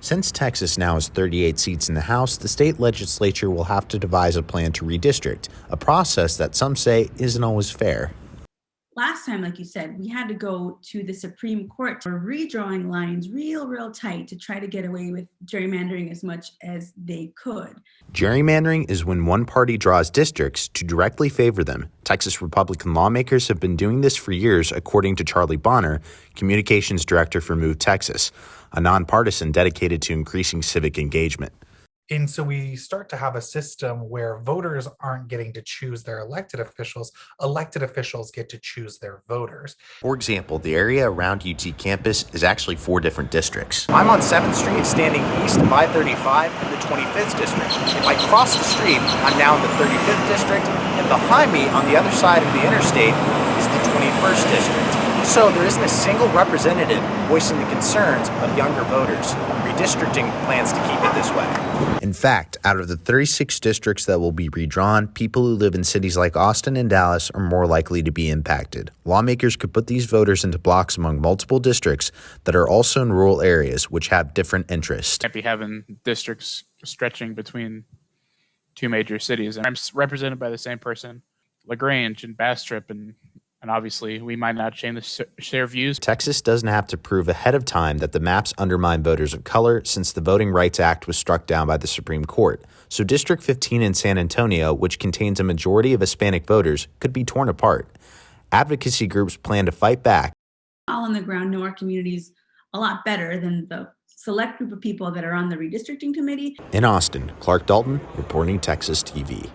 Since Texas now has 38 seats in the House, the state legislature will have to devise a plan to redistrict, a process that some say isn't always fair. Last time, like you said, we had to go to the Supreme Court for redrawing lines real tight to try to get away with gerrymandering as much as they could. Gerrymandering is when one party draws districts to directly favor them. Texas Republican lawmakers have been doing this for years, according to Charlie Bonner, communications director for Move Texas, a nonpartisan dedicated to increasing civic engagement. And so we start to have a system where voters aren't getting to choose their elected officials get to choose their voters. For example, the area around UT campus is actually 4 different districts. I'm on 7th Street, standing east of I-35 in the 25th district. If I cross the street, I'm now in the 35th district, and behind me on the other side of the interstate is the 21st district. So there isn't a single representative voicing the concerns of younger voters. Redistricting plans to keep it this way. In fact, out of the 36 districts that will be redrawn, people who live in cities like Austin and Dallas are more likely to be impacted. Lawmakers could put these voters into blocks among multiple districts that are also in rural areas, which have different interests. Can't be having districts stretching between 2 major cities. And I'm represented by the same person, LaGrange and Bastrop, and obviously, we might not share views. Texas doesn't have to prove ahead of time that the maps undermine voters of color since the Voting Rights Act was struck down by the Supreme Court. So District 15 in San Antonio, which contains a majority of Hispanic voters, could be torn apart. Advocacy groups plan to fight back. All on the ground know our communities a lot better than the select group of people that are on the redistricting committee. In Austin, Clark Dalton, reporting Texas TV.